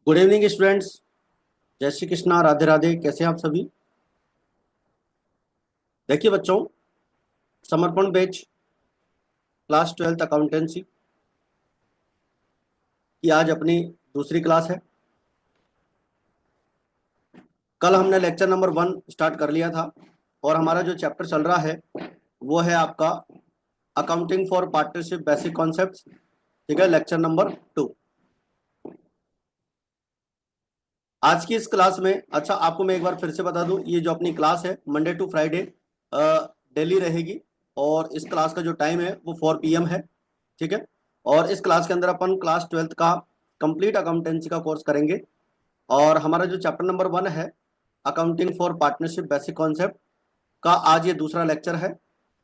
Good evening students. जय श्री कृष्णा, राधे राधे। कैसे हैं आप सभी? देखिए बच्चों, समर्पण बैच क्लास 12th अकाउंटेंसी की आज अपनी दूसरी क्लास है। कल हमने लेक्चर नंबर 1 स्टार्ट कर लिया था और हमारा जो चैप्टर चल रहा है वो है आपका accounting for partnership basic concepts. ठीक है, लेक्चर नंबर 2। आज की इस क्लास में, अच्छा आपको मैं एक बार फिर से बता दूं, ये जो अपनी क्लास है मंडे टू फ्राइडे डेली रहेगी और इस क्लास का जो टाइम है वो 4 PM है। ठीक है, और इस क्लास के अंदर अपन क्लास 12th का कंप्लीट अकाउंटेंसी का कोर्स करेंगे और हमारा जो चैप्टर नंबर 1 है accounting for partnership basic concept का आज ये दूसरा लेक्चर है।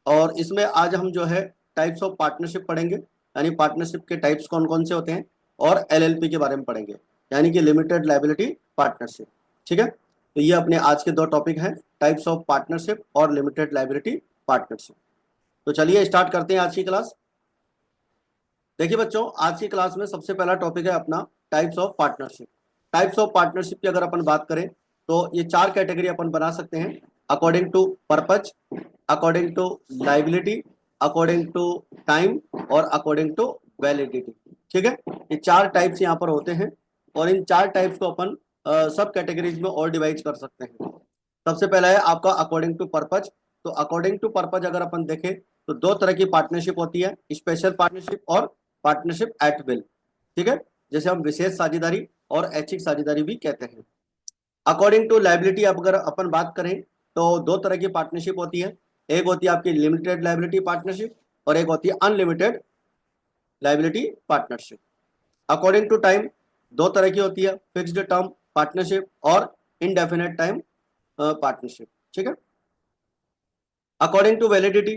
और इसमें आज हम जो है टाइप्स ऑफ पार्टनरशिप पढ़ेंगे, यानी पार्टनरशिप के टाइप्स कौन कौन से होते हैं, और LLP के बारे में पढ़ेंगे, यानी कि लिमिटेड लायबिलिटी पार्टनरशिप। ठीक है, तो ये अपने आज के दो टॉपिक हैं, टाइप्स ऑफ पार्टनरशिप और लिमिटेड लायबिलिटी पार्टनरशिप। तो चलिए स्टार्ट करते हैं आज की क्लास। देखिए बच्चों, आज की क्लास में सबसे पहला टॉपिक है अपना types of partnership. Types of partnership की अगर अपन बात करें तो ये 4 कैटेगरी अपन बना सकते हैं, according to purpose, according to liability, according to time और अकॉर्डिंग टू वैलिडिटी। ठीक है, ये 4 टाइप्स यहाँ पर होते हैं और इन 4 टाइप्स को अपन सब कैटेगरीज में और डिवाइड कर सकते हैं। सबसे पहला है आपका अकॉर्डिंग टू पर्पज। तो अकॉर्डिंग टू पर्पज अगर अपन देखें तो 2 तरह की पार्टनरशिप होती है, स्पेशल पार्टनरशिप और पार्टनरशिप एट विल। ठीक है, जैसे हम विशेष साझेदारी और ऐच्छिक साझेदारी भी कहते हैं। अकॉर्डिंग टू लायबिलिटी अगर अपन बात करें तो 2 तरह की पार्टनरशिप होती है, एक होती है आपकी लिमिटेड लायबिलिटी पार्टनरशिप और एक होती है unlimited liability partnership. According to time 2 तरह की होती है, फिक्स्ड टर्म पार्टनरशिप और इनडेफिनेट टाइम पार्टनरशिप। ठीक है, अकॉर्डिंग टू वैलिडिटी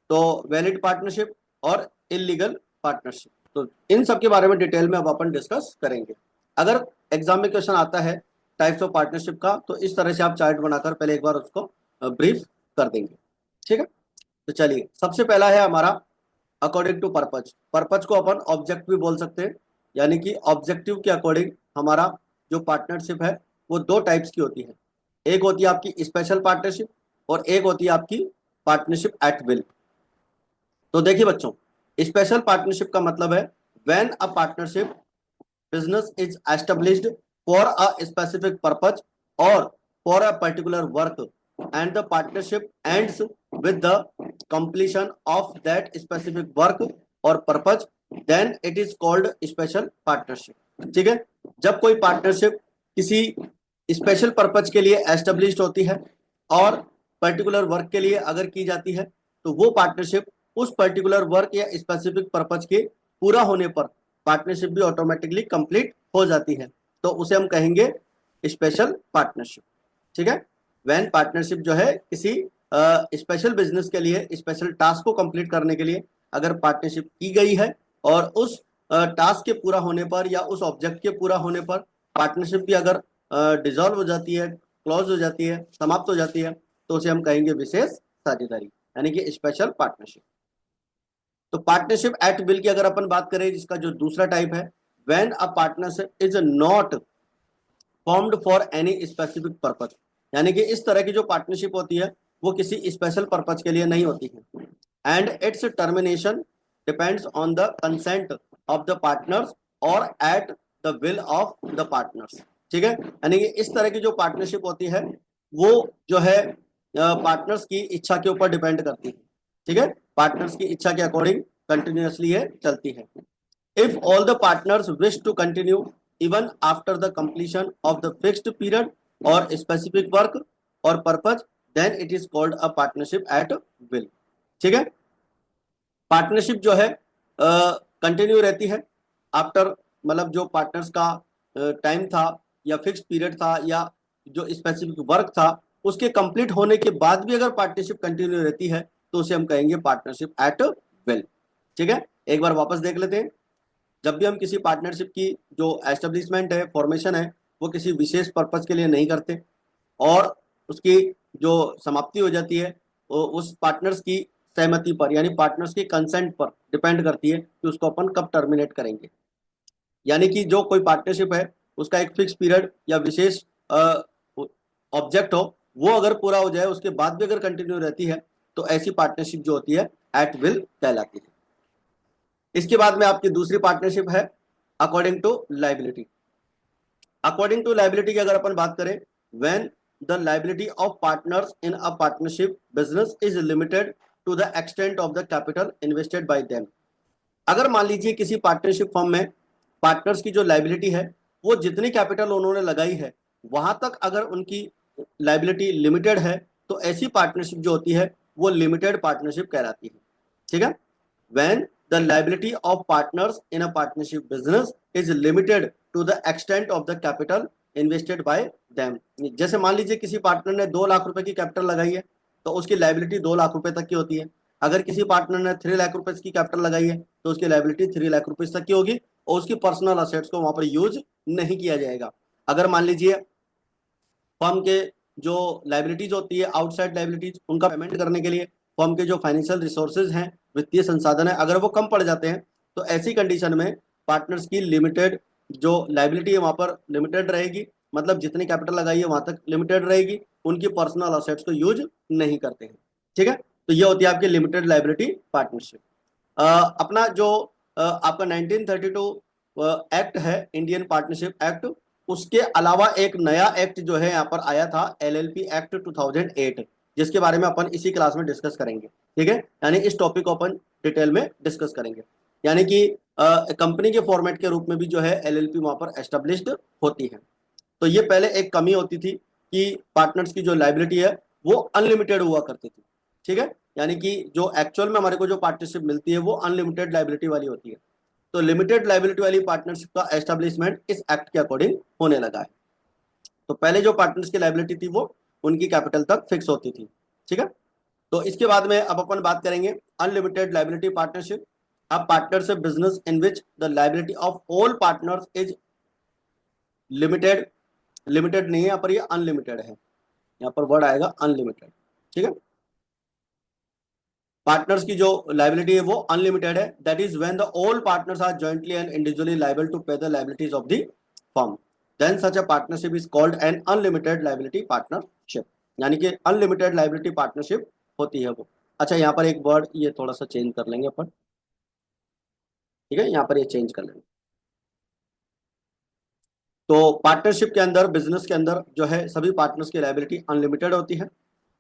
तो वैलिड पार्टनरशिप और इलीगल पार्टनरशिप। तो इन सब के बारे में डिटेल में अब अपन डिस्कस करेंगे। अगर एग्जाम में क्वेश्चन आता है टाइप्स ऑफ पार्टनरशिप का तो इस तरह से आप चार्ट बनाकर पहले एक बार उसको ब्रीफ कर देंगे। ठीक है, तो चलिए सबसे पहला है हमारा अकॉर्डिंग टू पर्पज। पर्पज को अपन ऑब्जेक्ट भी बोल सकते हैं, यानी कि ऑब्जेक्टिव के अकॉर्डिंग हमारा जो पार्टनरशिप है वो 2 टाइप्स की होती है, एक होती है आपकी स्पेशल पार्टनरशिप और एक होती है आपकी पार्टनरशिप एट विल। तो देखिए बच्चों, स्पेशल पार्टनरशिप का मतलब है when a partnership business is established for a specific purpose और for a particular work and the partnership ends with the completion of that specific work और purpose, then it is called special partnership. ठीक है, जब कोई partnership किसी special purpose के लिए established होती है और पर्टिकुलर वर्क के लिए अगर की जाती है तो वो पार्टनरशिप उस पर्टिकुलर वर्क या स्पेसिफिक पर्पज के पूरा होने पर पार्टनरशिप भी ऑटोमेटिकली कंप्लीट हो जाती है, तो उसे हम कहेंगे स्पेशल पार्टनरशिप। ठीक है, व्हेन पार्टनरशिप जो है किसी स्पेशल बिजनेस के लिए, स्पेशल टास्क को कंप्लीट करने के लिए अगर पार्टनरशिप की गई है और उस टास्क के पूरा होने पर या उस ऑब्जेक्ट के पूरा होने पर पार्टनरशिप भी अगर डिसॉल्व हो जाती है, क्लोज हो जाती है, समाप्त हो जाती है, तो उसे हम कहेंगे विशेष साझेदारी, यानी कि स्पेशल पार्टनरशिप। तो पार्टनरशिप एट विल की अगर अपन बात करें, जिसका जो दूसरा टाइप है, when a partnership is not formed for any specific purpose, यानी कि इस तरह की जो पार्टनरशिप होती है वो किसी स्पेशल पर्पज के लिए नहीं होती है, and its termination depends on the consent of the partners और at the will of the partners. ठीक है, यानी कि इस तरह की जो पार्टनरशिप होती है वो जो है पार्टनर्स की इच्छा के ऊपर डिपेंड करती है। ठीक है, पार्टनर्स की इच्छा के अकॉर्डिंग कंटिन्यूअसली ये चलती है। If all the partners wish to continue even after the completion of the fixed period or specific work or purpose, then it is called a partnership at will। ठीक है, partnership जो है continue रहती है after, मतलब जो partners का time था या फिक्स पीरियड था या जो स्पेसिफिक वर्क था उसके कंप्लीट होने के बाद भी अगर पार्टनरशिप कंटिन्यू रहती है तो उसे हम कहेंगे पार्टनरशिप एट विल। ठीक है, एक बार वापस देख लेते हैं। जब भी हम किसी पार्टनरशिप की जो एस्टेब्लिशमेंट है, फॉर्मेशन है, वो किसी विशेष पर्पज के लिए नहीं करते और उसकी जो समाप्ति हो जाती है वो उस पार्टनर्स की सहमति पर, यानी पार्टनर्स की कंसेंट पर डिपेंड करती है कि उसको अपन कब टर्मिनेट करेंगे। यानी कि जो कोई पार्टनरशिप है उसका एक फिक्स पीरियड या विशेष ऑब्जेक्ट हो, वो अगर पूरा हो जाए उसके बाद भी अगर कंटिन्यू रहती है तो ऐसी पार्टनरशिप जो होती है एट विल कहलाती है। इसके बाद में आपकी दूसरी पार्टनरशिप है according to liability. According to liability की अगर अपन बात करें, when the liability of partners in a partnership business is limited to the extent of the capital invested by them. अगर मान लीजिए किसी पार्टनरशिप फर्म में पार्टनर्स की जो लाइबिलिटी है वो जितनी कैपिटल उन्होंने लगाई है वहां तक अगर उनकी लाइबिलिटी लिमिटेड है तो ऐसी पार्टनरशिप जो होती है वो लिमिटेड पार्टनरशिप कहलाती है। ठीक है, when the liability of partners in a partnership business is limited to the extent of the capital invested by them। जैसे मान लीजिए किसी पार्टनर ने 2 लाख रुपए की कैपिटल लगाई है तो उसकी लाइबिलिटी 2 लाख रुपए तक की होती है। अगर किसी पार्टनर ने 3 लाख रुपए की कैपिटल लगाई है तो उसकी लाइबिलिटी 3 लाख रुपए तक की होगी और उसकी पर्सनल असेट्स को वहां पर यूज नहीं किया जाएगा। अगर मान लीजिए फर्म के जो लाइबिलिटीज होती है आउटसाइड लाइबिलिटीज, उनका पेमेंट करने के लिए फर्म के जो फाइनेंशियल रिसोर्सेज हैं, वित्तीय संसाधन है, अगर वो कम पड़ जाते हैं तो ऐसी कंडीशन में पार्टनर्स की लिमिटेड जो लाइबिलिटी है वहां पर लिमिटेड रहेगी, मतलब जितनी कैपिटल लगाई है वहां तक लिमिटेड रहेगी, उनकी पर्सनल असेट्स को यूज नहीं करते हैं। ठीक है, तो ये होती है आपकी लिमिटेड लाइबिलिटी पार्टनरशिप। अपना जो आपका 1932 एक्ट है, इंडियन पार्टनरशिप एक्ट, उसके अलावा एक नया एक्ट जो है यहाँ पर आया था, एलएलपी एक्ट 2008, जिसके बारे में अपन इसी क्लास में डिस्कस करेंगे। ठीक है, यानी इस टॉपिक को अपन डिटेल में डिस्कस करेंगे। यानी कि कंपनी के फॉर्मेट के रूप में भी जो है एलएलपी वहां पर एस्टेब्लिश्ड होती है। तो ये पहले एक कमी होती थी कि पार्टनर्स की जो लाइबिलिटी है वो अनलिमिटेड हुआ करती थी। ठीक है, यानी कि जो एक्चुअल में हमारे को जो पार्टनरशिप मिलती है वो अनलिमिटेड लाइबिलिटी वाली होती है। तो लिमिटेड लाइबिलिटी वाली पार्टनरशिप का एस्टेब्लिशमेंट इस एक्ट के अकॉर्डिंग होने लगा है। तो पहले जो पार्टनर्स की लाइबिलिटी थी वो उनकी कैपिटल तक फिक्स होती थी। ठीक है, तो इसके बाद में अब अपन बात करेंगे अनलिमिटेड लाइबिलिटी पार्टनरशिप। अब partnership business in which the liability of all partners is limited, limited नहीं है यहाँ पर, ये अनलिमिटेड है, यहाँ पर वर्ड आएगा अनलिमिटेड। ठीक है, पार्टनर्स की जो लाइबिलिटी है वो अनलिमिटेड है, that is when the all partners are jointly and individually liable to pay the liabilities of the firm, then such a partnership is called an unlimited liability partnership. यानी कि unlimited liability partnership होती है वो। अच्छा, यहाँ पर एक word ये थोड़ा सा चेंज कर लेंगे अपन। ठीक है, यहाँ पर ये चेंज कर लेंगे। तो पार्टनरशिप के अंदर, बिजनेस के अंदर जो है सभी पार्टनर्स की लाइबिलिटी अनलिमिटेड होती है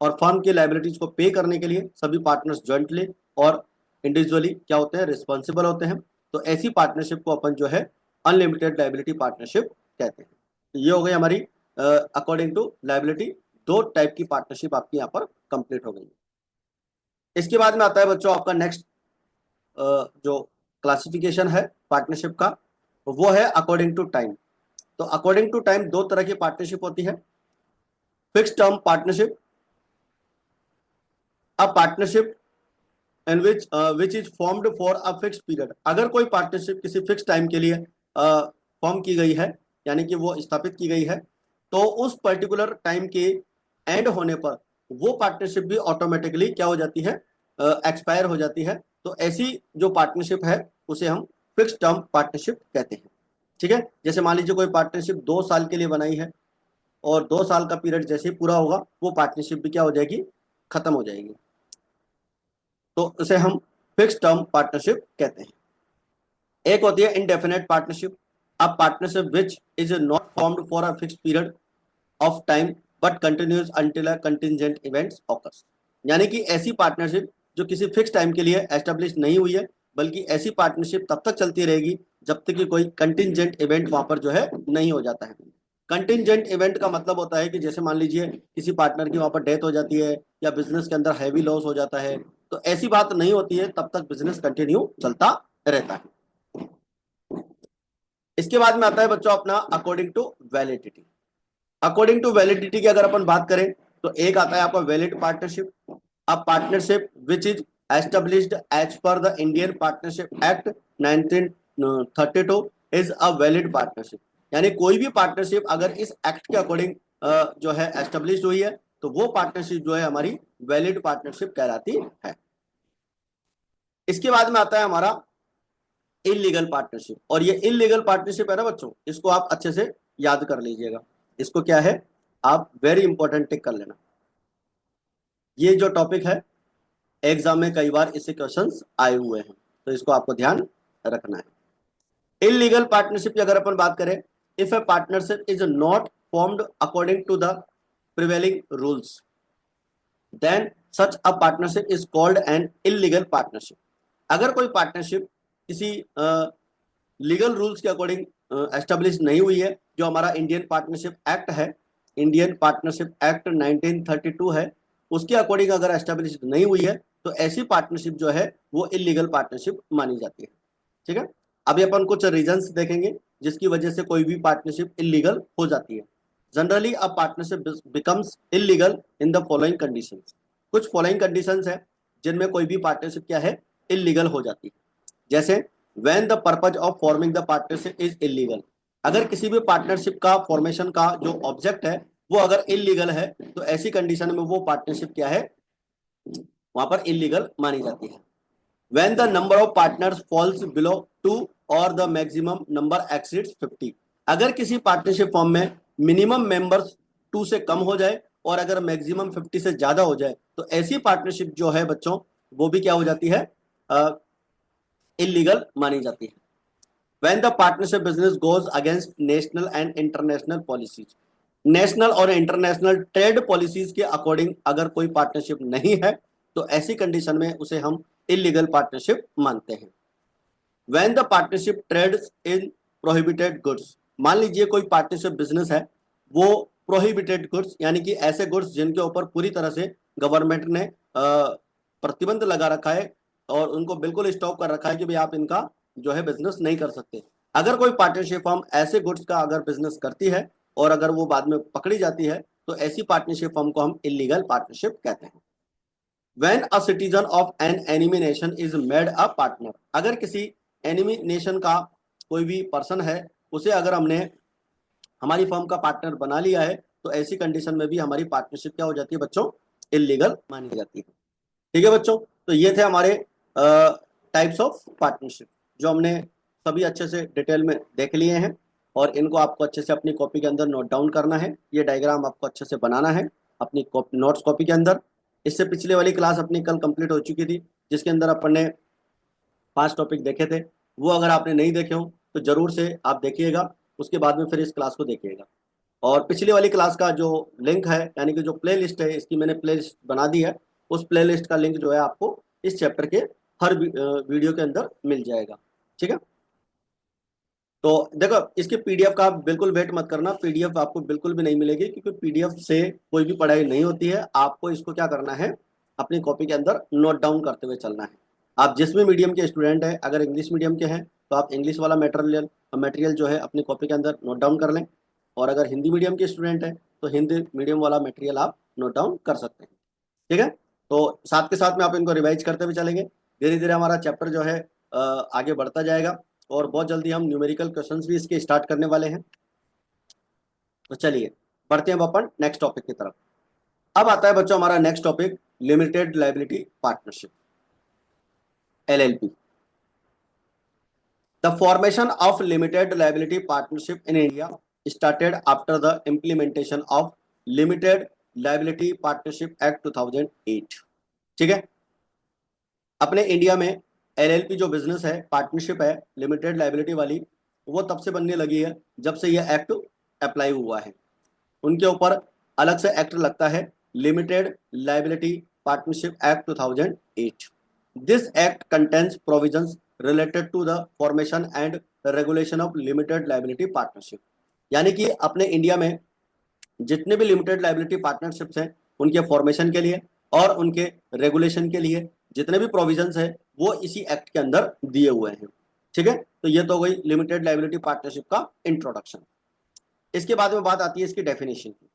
और फर्म की लाइबिलिटीज को पे करने के लिए सभी पार्टनर्स जॉइंटली और इंडिविजुअली क्या होते हैं, रिस्पॉन्सिबल होते हैं। तो ऐसी पार्टनरशिप को अपन जो है अनलिमिटेड लाइबिलिटी पार्टनरशिप कहते हैं। तो ये हो गई हमारी अकॉर्डिंग टू लाइबिलिटी, 2 टाइप की पार्टनरशिप आपकी यहाँ पर कंप्लीट हो गई। इसके बाद में आता है बच्चों आपका नेक्स्ट जो क्लासिफिकेशन है पार्टनरशिप का, वो है अकॉर्डिंग टू टाइम। तो अकॉर्डिंग टू टाइम 2 तरह की पार्टनरशिप होती है, fix term partnership, a partnership in which is formed for a fix period. अगर कोई पार्टनरशिप किसी फिक्स टाइम के लिए फॉर्म की गई है, यानी कि वो स्थापित की गई है, तो उस पर्टिकुलर टाइम के एंड होने पर वो पार्टनरशिप भी ऑटोमेटिकली क्या हो जाती है, एक्सपायर हो जाती है। तो ऐसी जो पार्टनरशिप है उसे हम फिक्स टर्म पार्टनरशिप कहते हैं। ठीक है, जैसे मान लीजिए कोई पार्टनरशिप 2 साल के लिए बनाई है और 2 साल का पीरियड जैसे ही पूरा होगा वो पार्टनरशिप भी क्या हो जाएगी, खत्म हो जाएगी। तो उसे हम फिक्स टर्म पार्टनरशिप कहते हैं। एक होती है indefinite partnership, a partnership which is not formed for a fix period of time but continues until a contingent events occurs. यानी कि ऐसी पार्टनरशिप जो किसी फिक्स टाइम के लिए एस्टेब्लिश नहीं हुई है, बल्कि ऐसी पार्टनरशिप तब तक चलती रहेगी जब तक कि कोई कंटिजेंट इवेंट वहां पर जो है नहीं हो जाता है। कंटिजेंट इवेंट का मतलब होता है कि जैसे मान लीजिए किसी पार्टनर की वहां पर डेथ हो जाती है या बिजनेस के अंदर हैवी लॉस हो जाता है, तो ऐसी बात नहीं होती है, तब तक बिजनेस कंटिन्यू चलता रहता है। इसके बाद में आता है बच्चों अपना according to validity. According to validity की अगर अपन बात करें तो एक आता है आपका valid partnership, a partnership which is established as per the Indian partnership act 1932 is a valid partnership. यानी कोई भी पार्टनरशिप अगर इस एक्ट के अकॉर्डिंग जो है एस्टेब्लिश हुई है तो वो पार्टनरशिप जो है हमारी वैलिड पार्टनरशिप कहलाती है। इसके बाद में आता है हमारा इलीगल पार्टनरशिप, और ये इलीगल पार्टनरशिप है ना बच्चों, इसको आप अच्छे से याद कर लीजिएगा। इसको क्या है, आप वेरी इंपॉर्टेंट टिक कर लेना। ये जो टॉपिक है एग्जाम में कई बार इससे क्वेश्चंस आए हुए हैं, तो इसको आपको ध्यान रखना है। इलीगल पार्टनरशिप की अगर अपन बात करें, if a partnership is not formed according to the prevailing rules then such a partnership is called an illegal partnership. अगर कोई पार्टनरशिप किसी लीगल रूल्स के अकॉर्डिंग एस्टेब्लिश नहीं हुई है, जो हमारा इंडियन पार्टनरशिप एक्ट है, इंडियन पार्टनरशिप एक्ट 1932 है, उसके अकॉर्डिंग अगर एस्टेब्लिश नहीं हुई है तो ऐसी पार्टनरशिप जो है वो इलीगल पार्टनरशिप मानी जाती है। ठीक है, अभी अपन कुछ रीजंस देखेंगे जिसकी वजह से कोई भी पार्टनरशिप इलीगल हो जाती है। Generally a partnership becomes illegal in the following conditions. कुछ फॉलोइंग कंडीशंस है जिनमें कोई भी पार्टनरशिप क्या है, इलीगल हो जाती है। जैसे when the purpose of forming the partnership is illegal, अगर किसी भी पार्टनरशिप का फॉर्मेशन का जो ऑब्जेक्ट है वो अगर इलीगल है तो ऐसी कंडीशन में वो पार्टनरशिप क्या है, वहां पर इलीगल मानी जाती है। when the number of partners falls below 2 or the maximum number exceeds 50, अगर किसी पार्टनरशिप फॉर्म में मिनिमम मेंबर्स 2 से कम हो जाए और अगर मैक्सिमम 50 से ज्यादा हो जाए तो ऐसी पार्टनरशिप जो है बच्चों वो भी क्या हो जाती है, इलीगल मानी जाती है। when the partnership business goes against national and international policies, national और इंटरनेशनल ट्रेड पॉलिसीज के अकॉर्डिंग अगर कोई पार्टनरशिप नहीं है तो ऐसी कंडीशन में उसे हम इलीगल पार्टनरशिप मानते हैं। when the partnership trades in prohibited goods, मान लीजिए कोई पार्टनरशिप बिजनेस है वो प्रोहिबिटेड गुड्स यानी कि ऐसे गुड्स जिनके ऊपर पूरी तरह से गवर्नमेंट ने प्रतिबंध लगा रखा है और उनको बिल्कुल स्टॉप कर रखा है कि भाई आप इनका जो है बिजनेस नहीं कर सकते। अगर कोई पार्टनरशिप फर्म ऐसे गुड्स का अगर बिजनेस करती है और अगर वो बाद में पकड़ी जाती है तो ऐसी पार्टनरशिप फर्म को हम इलीगल पार्टनरशिप कहते हैं। when a citizen of an enemy nation is made a partner, अगर किसी एनिमी नेशन का कोई भी पर्सन है उसे अगर हमने हमारी फर्म का पार्टनर बना लिया है तो ऐसी कंडीशन में भी हमारी पार्टनरशिप क्या हो जाती है बच्चों, इलीगल मानी जाती है। ठीक है बच्चों, तो ये थे हमारे टाइप्स ऑफ पार्टनरशिप जो हमने सभी अच्छे से डिटेल में देख लिए हैं और इनको आपको अच्छे से अपनी कॉपी के अंदर नोट डाउन करना है। ये डायग्राम आपको अच्छे से बनाना है अपनी नोट्स कॉपी के अंदर। इससे पिछले वाली क्लास अपनी कल कंप्लीट हो चुकी थी जिसके अंदर अपन ने 5 टॉपिक देखे थे, वो अगर आपने नहीं देखे हो तो जरूर से आप देखिएगा, उसके बाद में फिर इस क्लास को देखिएगा। और पिछली वाली क्लास का जो लिंक है यानी कि जो प्ले लिस्ट है इसकी मैंने प्ले लिस्ट बना दी है, उस प्ले लिस्ट का लिंक जो है आपको इस चैप्टर के हर वीडियो के अंदर मिल जाएगा। ठीक है, तो देखो इसकी पीडीएफ का बिल्कुल वेट मत करना, पीडीएफ आपको बिल्कुल भी नहीं मिलेगी क्योंकि पीडीएफ से कोई भी पढ़ाई नहीं होती है। आपको इसको क्या करना है, अपनी कॉपी के अंदर नोट डाउन करते हुए चलना है। आप जिस भी मीडियम के स्टूडेंट हैं, अगर इंग्लिश मीडियम के हैं तो आप इंग्लिश वाला मटेरियल जो है अपनी कॉपी के अंदर नोट डाउन कर लें, और अगर हिंदी मीडियम के स्टूडेंट हैं तो हिंदी मीडियम वाला मटेरियल आप नोट डाउन कर सकते हैं। ठीक है, तो साथ के साथ में आप इनको रिवाइज करते हुए चलेंगे, धीरे धीरे हमारा चैप्टर जो है आगे बढ़ता जाएगा और बहुत जल्दी हम न्यूमेरिकल क्वेश्चंस भी इसके स्टार्ट करने वाले हैं। तो चलिए बढ़ते हैं अपन नेक्स्ट टॉपिक की तरफ। अब आता है बच्चों हमारा next topic, limited liability partnership, LLP। The formation of limited liability partnership in India started after the implementation of limited liability partnership act 2008। ठीक है, अपने इंडिया में LLP जो बिजनेस है, पार्टनरशिप है लिमिटेड लायबिलिटी वाली, वो तब से बनने लगी है जब से ये एक्ट अप्लाई हुआ है। उनके ऊपर अलग से एक्ट लगता है, limited liability partnership act 2008। This act contains provisions related to the formation and regulation of limited liability partnership. यानी कि अपने इंडिया में जितने भी लिमिटेड लायबिलिटी पार्टनरशिप्स हैं उनके फॉर्मेशन के लिए और उनके रेगुलेशन के लिए जितने भी प्रोविजंस है वो इसी एक्ट के अंदर दिए हुए हैं। ठीक है, तो ये तो गई लिमिटेड लायबिलिटी पार्टनरशिप का इंट्रोडक्शन। इसके बाद में बात आती है इसकी डेफिनेशन की।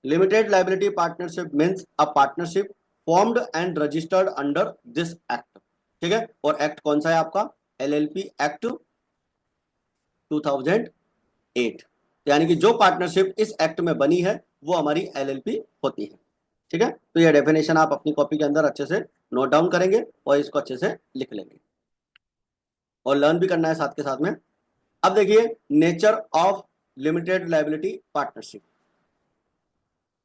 Limited liability partnership means a partnership formed and registered under this act. ठीक है, और एक्ट कौन सा है आपका, LLP एक्ट 2008। यानी कि जो पार्टनरशिप इस एक्ट में बनी है वो हमारी LLP होती है। ठीक है, तो ये डेफिनेशन आप अपनी कॉपी के अंदर अच्छे से नोट डाउन करेंगे और इसको अच्छे से लिख लेंगे और लर्न भी करना है साथ के साथ में। अब देखिए nature of limited liability partnership.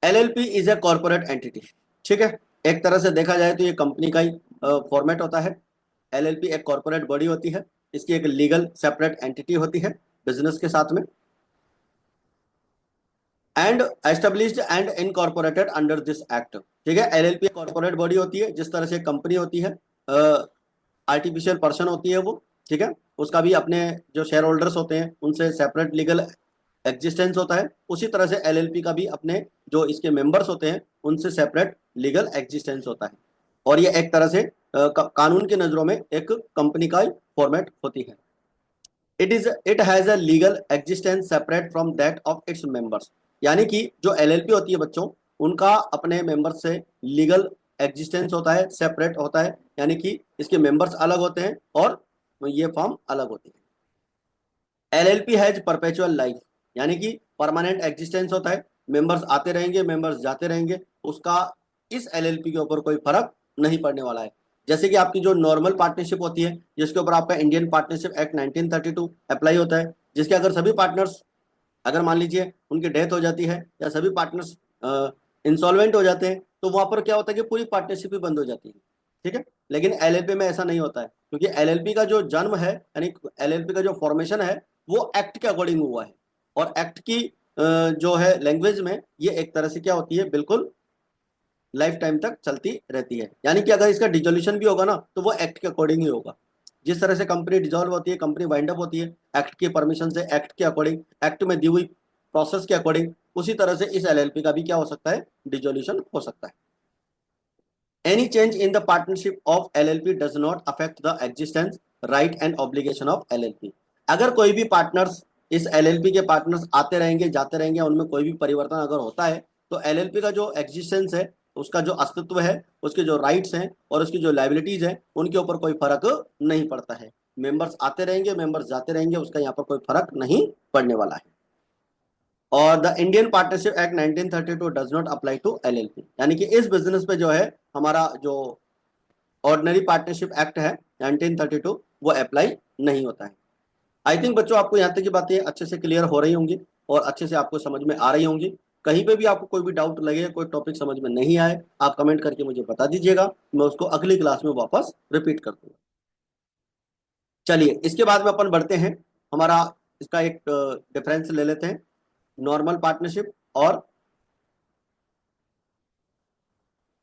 LLP is a corporate entity, ठीक है। एक तरह से देखा जाए तो ये कंपनी का ही फॉर्मेट होता है। एलएलपी एक कॉर्पोरेट बॉडी होती है, इसकी एक लीगल सेपरेट एंटिटी होती है बिजनेस के साथ में, and established and incorporated under this act, ठीक है। एलएलपी कॉर्पोरेट बॉडी होती है, जिस तरह से कंपनी होती है, आर्टिफिशियल पर्सन होती है वो, ठीक है। उसका भी अपने जो शेयर होल्डर्स होते हैं उनसे सेपरेट लीगल एग्जिस्टेंस होता है, उसी तरह से एलएलपी का भी अपने जो इसके मेंबर्स होते हैं उनसे सेपरेट लीगल एग्जिस्टेंस होता है। और ये एक तरह से कानून की नज़रों में एक कंपनी का फॉर्मेट होती है। It has a legal existence separate from that of its members, यानी कि जो एलएलपी होती है बच्चों, उनका अपने मेंबर्स से लीगल एग्जिस्टेंस होता है, सेपरेट होता है, यानी कि इसके मेंबर्स अलग होते हैं और ये फॉर्म अलग होती है। एलएलपी हैज परपेचुअल लाइफ, यानी कि परमानेंट एग्जिस्टेंस होता है, मेंबर्स आते रहेंगे, मेंबर्स जाते रहेंगे, उसका इस एलएलपी के ऊपर कोई फर्क नहीं पड़ने वाला है। जैसे कि आपकी जो नॉर्मल पार्टनरशिप होती है, जिसके ऊपर आपका इंडियन पार्टनरशिप एक्ट 1932 अप्लाई होता है, जिसके अगर सभी पार्टनर्स, अगर मान लीजिए उनकी डेथ हो जाती है या सभी पार्टनर्स इंसॉल्वेंट हो जाते हैं, तो वहां पर क्या होता है कि पूरी पार्टनरशिप ही बंद हो जाती है, ठीक है। लेकिन एलएलपी में ऐसा नहीं होता है, क्योंकि एलएलपी का जो जन्म है, यानी एलएलपी का जो फॉर्मेशन है वो एक्ट के अकॉर्डिंग हुआ है। और एक्ट की जो है लैंग्वेज में ये एक तरह से क्या होती है, बिल्कुल लाइफ टाइम तक चलती रहती है। यानी कि अगर इसका डिजोल्यूशन भी होगा ना, तो वो एक्ट के अकॉर्डिंग ही होगा। जिस तरह से कंपनी डिजोल्व होती है, कंपनी वाइंड अप होती है एक्ट की परमिशन से, एक्ट के अकॉर्डिंग, एक्ट में दी हुई प्रोसेस के अकॉर्डिंग, उसी तरह से इस एलएलपी का भी क्या हो सकता है, डिजोल्यूशन हो सकता है। Any change in the partnership of LLP does not affect the existence, right and obligation of LLP. अगर कोई भी पार्टनर्स, इस एलएलपी के पार्टनर्स आते रहेंगे जाते रहेंगे, उनमें कोई भी परिवर्तन अगर होता है, तो एलएलपी का जो एग्जिस्टेंस है, उसका जो अस्तित्व है, उसके जो राइट्स हैं और उसकी जो लाइबिलिटीज हैं, उनके ऊपर कोई फर्क नहीं पड़ता है। मेंबर्स आते रहेंगे, मेंबर्स जाते रहेंगे, उसका यहाँ पर कोई फर्क नहीं पड़ने वाला है। और the Indian partnership act 1932 does not apply to LLP, यानी कि इस बिजनेस पे जो है हमारा जो ऑर्डिनरी पार्टनरशिप एक्ट है 1932 वो अप्लाई नहीं होता है। आई थिंक बच्चों आपको यहाँ तक की बातें अच्छे से क्लियर हो रही होंगी और अच्छे से आपको समझ में आ रही होंगी। कहीं पे भी आपको कोई भी डाउट लगे, कोई टॉपिक समझ में नहीं आए, आप कमेंट करके मुझे बता दीजिएगा, मैं उसको अगली क्लास में वापस रिपीट कर दूंगा। चलिए इसके बाद में अपन बढ़ते हैं, हमारा इसका एक डिफरेंस ले लेते हैं, नॉर्मल पार्टनरशिप और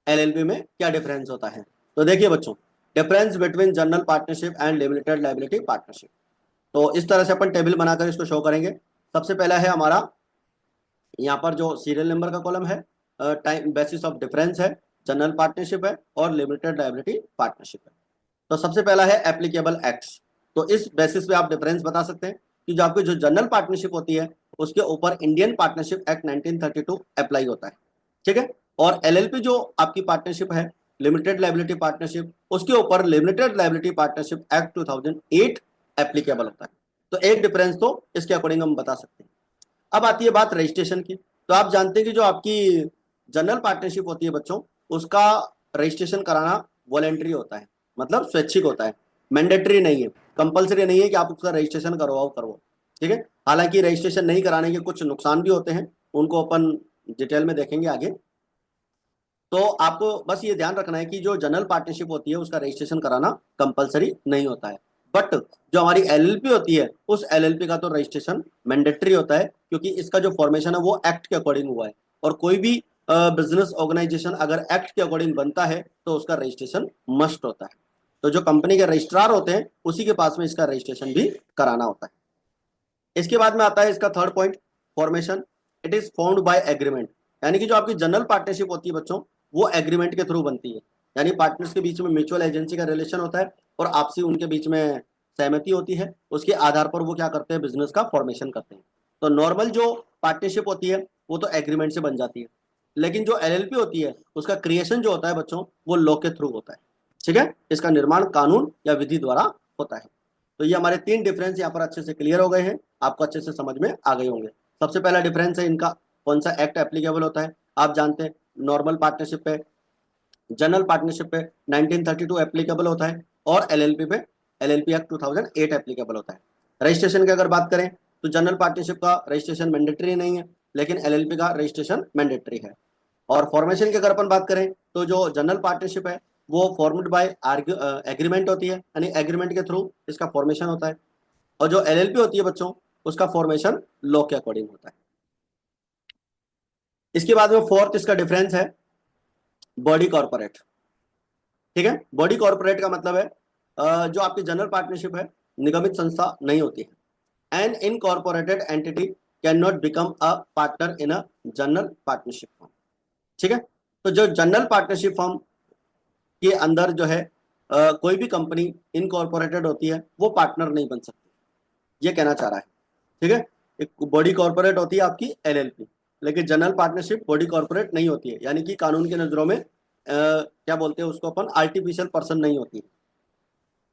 एलएलपी में क्या डिफरेंस होता है। तो देखिए बच्चों, difference between general partnership and limited liability partnership. तो इस तरह से अपन टेबल बनाकर इसको शो करेंगे। सबसे पहला है हमारा यहाँ पर जो सीरियल नंबर का कॉलम है, टाइम बेसिस ऑफ डिफरेंस है, जनरल पार्टनरशिप है और लिमिटेड लायबिलिटी पार्टनरशिप है। तो सबसे पहला है एप्लीकेबल एक्ट्स। तो इस बेसिस पे आप डिफरेंस बता सकते हैं कि जो आपकी जो जनरल पार्टनरशिप होती है उसके ऊपर इंडियन पार्टनरशिप एक्ट 1932 अप्लाई होता है, ठीक है। और एलएलपी जो आपकी पार्टनरशिप है, लिमिटेड लायबिलिटी पार्टनरशिप, उसके ऊपर limited liability partnership act 2008 applicable होता है। तो एक डिफरेंस तो इसके अकॉर्डिंग हम बता सकते हैं। अब आती है बात रजिस्ट्रेशन की। तो आप जानते हैं कि जो आपकी जनरल पार्टनरशिप होती है बच्चों, उसका रजिस्ट्रेशन कराना वॉलेंट्री होता है, मतलब स्वैच्छिक होता है, मैंडेटरी नहीं है, कंपलसरी नहीं है कि आप उसका रजिस्ट्रेशन करवाओ, ठीक है। हालांकि रजिस्ट्रेशन नहीं कराने के कुछ नुकसान भी होते हैं, उनको अपन डिटेल में देखेंगे आगे। तो आपको बस ये ध्यान रखना है कि जो जनरल पार्टनरशिप होती है उसका रजिस्ट्रेशन कराना कंपलसरी नहीं होता है, बट जो हमारी एलएलपी होती है उस एलएलपी का तो रजिस्ट्रेशन मैंडेटरी होता है, क्योंकि इसका जो फॉर्मेशन है वो एक्ट के अकॉर्डिंग हुआ है। और कोई भी बिजनेस ऑर्गेनाइजेशन अगर एक्ट के अकॉर्डिंग बनता है तो उसका रजिस्ट्रेशन मस्ट होता है। तो जो कंपनी के रजिस्ट्रार होते हैं उसी के पास में इसका रजिस्ट्रेशन भी कराना होता है। इसके बाद में आता है इसका third point, formation. It is formed by agreement, यानी कि जो आपकी जनरल पार्टनरशिप होती है बच्चों, वो एग्रीमेंट के थ्रू बनती है, यानी पार्टनर्स के बीच में म्यूचुअल एजेंसी का रिलेशन होता है और आपसी उनके बीच में सहमति होती है, उसके आधार पर वो क्या करते हैं, बिजनेस का फॉर्मेशन करते हैं। तो नॉर्मल जो पार्टनरशिप होती है वो तो एग्रीमेंट से बन जाती है, लेकिन जो एलएलपी होती है उसका क्रिएशन जो होता है बच्चों वो लॉ के थ्रू होता है, ठीक है। इसका निर्माण कानून या विधि द्वारा होता है। तो ये हमारे तीन डिफरेंस यहाँ पर अच्छे से क्लियर हो गए हैं, आपको अच्छे से समझ में आ गए होंगे। सबसे पहला डिफरेंस है इनका, कौन सा एक्ट एप्लीकेबल होता है। आप जानते हैं नॉर्मल पार्टनरशिप पे, जनरल पार्टनरशिप पे 1932 एप्लीकेबल होता है और एलएलपी पे एलएलपी एक्ट 2008 एप्लीकेबल होता है। रजिस्ट्रेशन की अगर बात करें तो जनरल पार्टनरशिप का रजिस्ट्रेशन मैंडेटरी नहीं है, लेकिन एलएलपी का रजिस्ट्रेशन मैंडेटरी है। और फॉर्मेशन की अगर अपन बात करें तो जो जनरल पार्टनरशिप है वो फॉर्म्ड बाय एग्रीमेंट होती है, यानी एग्रीमेंट के थ्रू इसका फॉर्मेशन होता है। और जो एलएलपी होती है बच्चों, उसका फॉर्मेशन लॉ के अकॉर्डिंग होता है। इसके बाद में फोर्थ इसका डिफरेंस है बॉडी कॉर्पोरेट। ठीक है, बॉडी कॉर्पोरेट का मतलब है जो आपकी जनरल पार्टनरशिप है निगमित संस्था नहीं होती है। An incorporated entity can not become a partner in a general partnership firm. ठीक है, तो जो जनरल पार्टनरशिप फर्म के अंदर जो है कोई भी कंपनी इनकॉर्पोरेटेड होती है वो पार्टनर नहीं बन सकती, ये कहना चाह रहा है। ठीक है, एक बॉडी कॉर्पोरेट होती है आपकी एलएलपी, लेकिन जनरल पार्टनरशिप बॉडी कॉर्पोरेट नहीं होती है, यानी कि कानून की नजरों में क्या बोलते हैं उसको अपन, आर्टिफिशियल पर्सन नहीं होती है।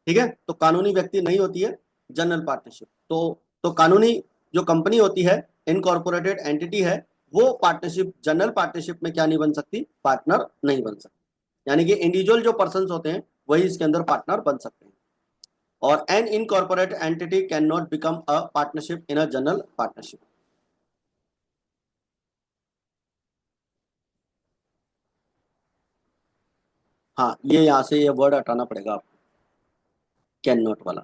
ठीक है, तो कानूनी व्यक्ति नहीं होती है जनरल पार्टनरशिप। तो कानूनी जो कंपनी होती है, इनकॉर्पोरेटेड एंटिटी है, वो पार्टनरशिप जनरल पार्टनरशिप में क्या नहीं बन सकती, पार्टनर नहीं बन सकती। यानी कि इंडिविजुअल जो पर्सन होते हैं वही इसके अंदर पार्टनर बन सकते हैं। और an incorporated entity can not become a partnership in a general partnership. हाँ, ये यहाँ से ये वर्ड हटाना पड़ेगा आपको, कैन नॉट वाला।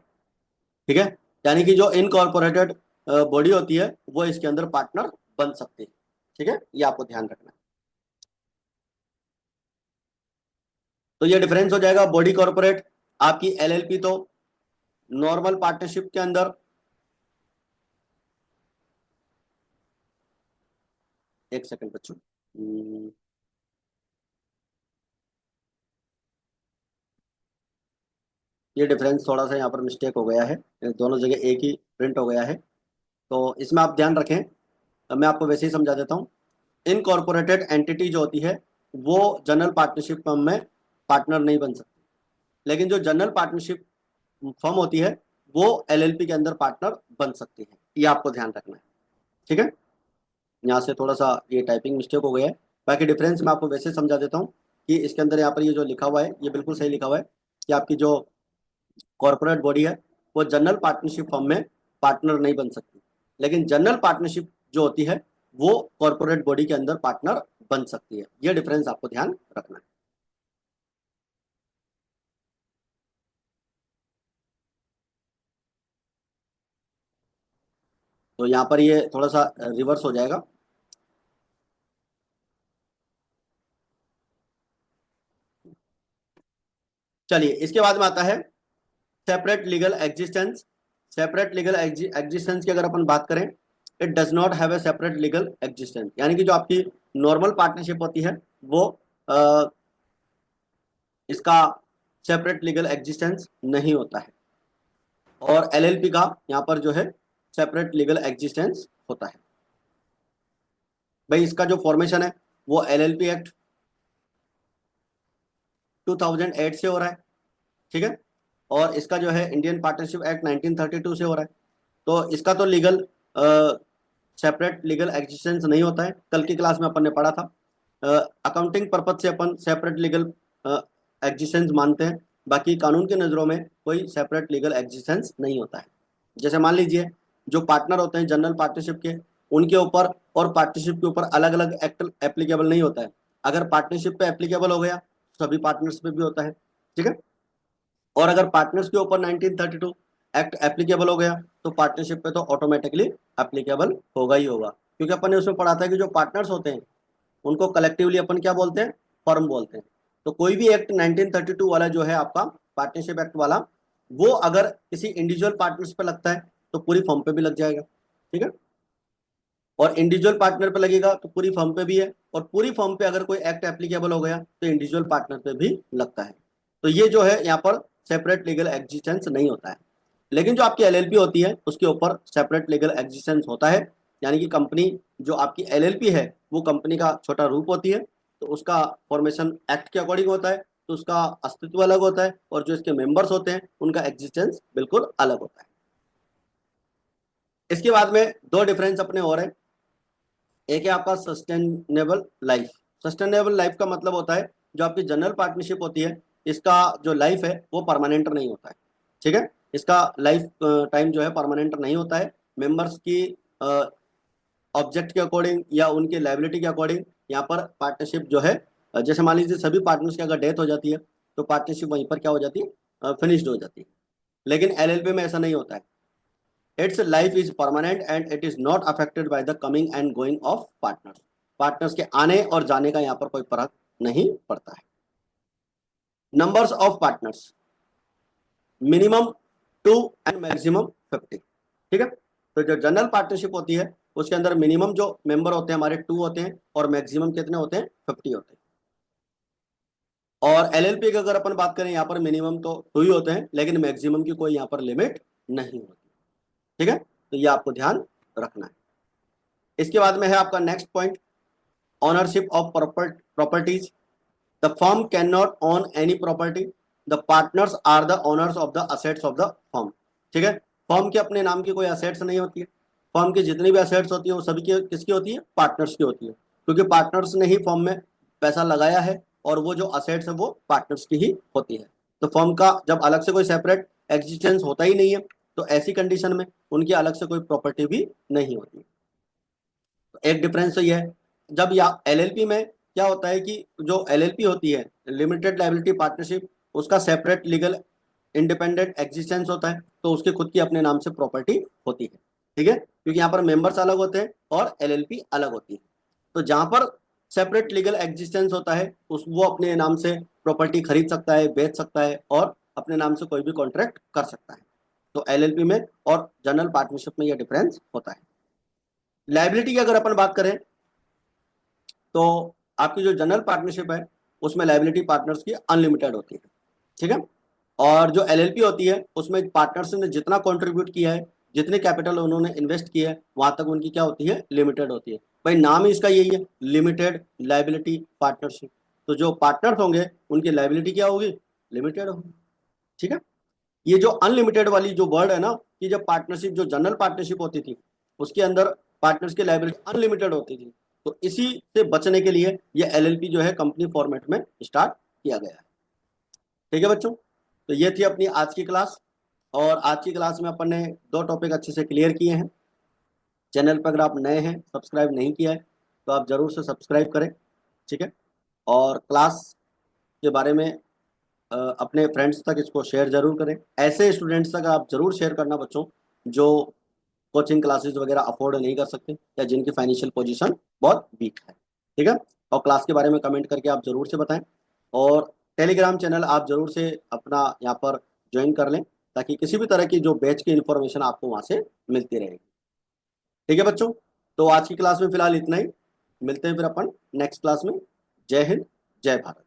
ठीक है, यानी कि जो इनकॉर्पोरेटेड बॉडी होती है वो इसके अंदर पार्टनर बन सकती है। ठीक है, ये आपको ध्यान रखना है। तो ये डिफरेंस हो जाएगा बॉडी कॉर्पोरेट। आपकी एलएलपी तो नॉर्मल पार्टनरशिप के अंदर, एक सेकंड बच्चों, ये डिफरेंस थोड़ा सा यहाँ पर मिस्टेक हो गया है, दोनों जगह एक ही प्रिंट हो गया है, तो इसमें आप ध्यान रखें। अब मैं आपको वैसे ही समझा देता हूँ। इनकॉर्पोरेटेड एंटिटी जो होती है वो जनरल पार्टनरशिप फर्म में पार्टनर नहीं बन सकती, लेकिन जो जनरल पार्टनरशिप फर्म होती है वो एलएलपी के अंदर पार्टनर बन सकती है, ये आपको ध्यान रखना है। ठीक है, यहाँ से थोड़ा सा ये टाइपिंग मिस्टेक हो गया है। बाकी डिफरेंस मैं आपको वैसे समझा देता हूँ कि इसके अंदर यहाँ पर ये जो लिखा हुआ है ये बिल्कुल सही लिखा हुआ है कि आपकी जो कॉर्पोरेट बॉडी है वो जनरल पार्टनरशिप फर्म में पार्टनर नहीं बन सकती, लेकिन जनरल पार्टनरशिप जो होती है वो कॉर्पोरेट बॉडी के अंदर पार्टनर बन सकती है। ये डिफरेंस आपको ध्यान रखना है। तो यहाँ पर ये थोड़ा सा रिवर्स हो जाएगा। चलिए, इसके बाद में आता है separate legal existence. Separate legal existence की अगर अपन बात करें, it does not have a separate legal existence, यानी कि जो आपकी नॉर्मल पार्टनरशिप होती है वो इसका सेपरेट लीगल एग्जिस्टेंस नहीं होता है। और एलएलपी का यहाँ पर जो है सेपरेट लीगल एग्जिस्टेंस होता है। भाई इसका जो फॉर्मेशन है वो एलएलपी एक्ट 2008 से हो रहा है। ठीक है, और इसका जो है इंडियन पार्टनरशिप एक्ट 1932 से हो रहा है। तो इसका तो लीगल सेपरेट लीगल एग्जिस्टेंस नहीं होता है, कल की क्लास में अपन ने पढ़ा था। अकाउंटिंग पर्पज से अपन सेपरेट लीगल एग्जिस्टेंस मानते हैं, बाकी कानून की नज़रों में कोई सेपरेट लीगल एग्जिस्टेंस नहीं होता है। जैसे मान लीजिए जो पार्टनर होते हैं जनरल पार्टनरशिप के, उनके ऊपर और पार्टनरशिप के ऊपर अलग अलग एक्ट एप्लीकेबल नहीं होता है। अगर पार्टनरशिप पे एप्लीकेबल हो गया तो सभी पार्टनर्स पे भी होता है। ठीक है, और अगर पार्टनर्स के ऊपर 1932 एक्ट एप्लीकेबल हो गया तो पार्टनरशिप पे तो ऑटोमेटिकली एप्लीकेबल होगा ही होगा, क्योंकि अपन ने उसमें पढ़ा था कि जो पार्टनर्स होते हैं उनको कलेक्टिवली अपन क्या बोलते हैं, फर्म बोलते हैं। तो कोई भी एक्ट 1932 वाला जो है आपका पार्टनरशिप एक्ट वाला, वो अगर किसी इंडिविजुअल पार्टनर्स पे लगता है तो पूरी फर्म पे भी लग जाएगा। ठीक है, और इंडिविजुअल पार्टनर पे लगेगा तो पूरी फर्म पे भी है, और पूरी फर्म पे अगर कोई एक्ट एप्लीकेबल हो गया तो इंडिविजुअल पार्टनर पे भी लगता है। तो ये जो है यहाँ पर सेपरेट लीगल एग्जिस्टेंस नहीं होता है। लेकिन जो आपकी एलएलपी होती है उसके ऊपर सेपरेट लीगल एग्जिस्टेंस होता है, यानी कि कंपनी जो आपकी एलएलपी है वो कंपनी का छोटा रूप होती है, तो उसका फॉर्मेशन एक्ट के अकॉर्डिंग होता है, तो उसका अस्तित्व अलग होता है, और जो इसके मेंबर्स होते हैं उनका एग्जिस्टेंस बिल्कुल अलग होता है। इसके बाद में दो डिफरेंस अपने और है। एक है आपका सस्टेनेबल लाइफ। सस्टेनेबल लाइफ का मतलब होता है जो आपकी जनरल पार्टनरशिप होती है इसका जो लाइफ है वो परमानेंट नहीं होता है। ठीक है, इसका लाइफ टाइम जो है परमानेंट नहीं होता है, मेंबर्स की ऑब्जेक्ट के अकॉर्डिंग या उनके लायबिलिटी के अकॉर्डिंग यहाँ पर पार्टनरशिप जो है जैसे मान लीजिए सभी पार्टनर्स की अगर डेथ हो जाती है तो पार्टनरशिप वहीं पर क्या हो जाती है, फिनिश्ड हो जाती है। लेकिन एलएलपी में ऐसा नहीं होता है। It's life is permanent and it is not affected by the coming and going of partners. Partners के आने और जाने का यहाँ पर कोई फर्क नहीं पड़ता है। Numbers of partners minimum 2 and maximum 50। ठीक है, तो जो जनरल पार्टनरशिप होती है उसके अंदर मिनिमम जो मेंबर होते हैं हमारे 2 होते हैं और मैक्सिमम कितने होते हैं 50 होते हैं। और एलएलपी की अगर अपन बात करें यहाँ पर मिनिमम तो 2 ही होते हैं लेकिन मैक्सिमम की कोई यहाँ पर लिमिट नहीं होती। ठीक है, तो ये आपको ध्यान रखना है। इसके बाद में है आपका next point, ownership of properties. The firm can not own any property, the partners are the owners of the assets of the firm. ठीक है, फर्म के अपने नाम की कोई असेट्स नहीं होती है। फर्म की जितनी भी असेट्स होती है वो सभी की किसकी होती है, पार्टनर्स की होती है, क्योंकि पार्टनर्स ने ही फर्म में पैसा लगाया है और वो जो असेट्स है वो पार्टनर्स की ही होती है। तो फर्म का जब अलग से कोई सेपरेट एग्जिस्टेंस होता ही नहीं है तो ऐसी कंडीशन में उनकी अलग से कोई प्रॉपर्टी भी नहीं होती। तो एक डिफरेंस तो ये है। जब या एलएलपी में क्या होता है कि जो एलएलपी होती है लिमिटेड लायबिलिटी पार्टनरशिप, उसका सेपरेट लीगल इंडिपेंडेंट एग्जिस्टेंस होता है, तो उसकी खुद की अपने नाम से प्रॉपर्टी होती है। ठीक है, क्योंकि यहाँ पर मेंबर्स अलग होते हैं और एलएलपी अलग होती है। तो जहां पर सेपरेट लीगल एग्जिस्टेंस होता है उस वो अपने नाम से प्रॉपर्टी खरीद सकता है, बेच सकता है और अपने नाम से कोई भी कॉन्ट्रैक्ट कर सकता है। तो एलएलपी में और जनरल पार्टनरशिप में यह डिफरेंस होता है। लायबिलिटी की अगर अपन बात करें तो आपकी जो जनरल पार्टनरशिप है उसमें लायबिलिटी पार्टनर्स की अनलिमिटेड होती है। ठीक है, और जो एलएलपी होती है उसमें पार्टनर्स ने जितना कंट्रीब्यूट किया है, जितने कैपिटल उन्होंने इन्वेस्ट किया है वहां तक उनकी क्या होती है, लिमिटेड होती है। भाई नाम ही इसका यही है, लिमिटेड लायबिलिटी पार्टनरशिप। तो जो पार्टनर्स होंगे उनकी लायबिलिटी क्या होगी, लिमिटेड होगी। ठीक है, ये जो अनलिमिटेड वाली जो वर्ड है ना, कि जब पार्टनरशिप जो जनरल पार्टनरशिप होती थी उसके अंदर पार्टनर्स की लायबिलिटी अनलिमिटेड होती थी, तो इसी से बचने के लिए ये एलएलपी जो है कंपनी फॉर्मेट में स्टार्ट किया गया है। ठीक है बच्चों, तो ये थी अपनी आज की क्लास। और आज की क्लास में अपन ने 2 टॉपिक अच्छे से क्लियर किए हैं। चैनल पर अगर आप नए हैं, सब्सक्राइब नहीं किया है तो आप जरूर से सब्सक्राइब करें। ठीक है, और क्लास के बारे में अपने फ्रेंड्स तक इसको शेयर जरूर करें। ऐसे स्टूडेंट्स तक आप जरूर शेयर करना बच्चों जो कोचिंग क्लासेस वगैरह अफोर्ड नहीं कर सकते या जिनकी फाइनेंशियल पोजीशन बहुत वीक है। ठीक है, और क्लास के बारे में कमेंट करके आप जरूर से बताएं। और टेलीग्राम चैनल आप जरूर से अपना यहाँ पर ज्वाइन कर लें ताकि किसी भी तरह की जो बैच की इन्फॉर्मेशन आपको वहाँ से मिलती रहेगी। ठीक है बच्चों, तो आज की क्लास में फिलहाल इतना ही। मिलते हैं फिर अपन नेक्स्ट क्लास में। जय हिंद, जय भारत।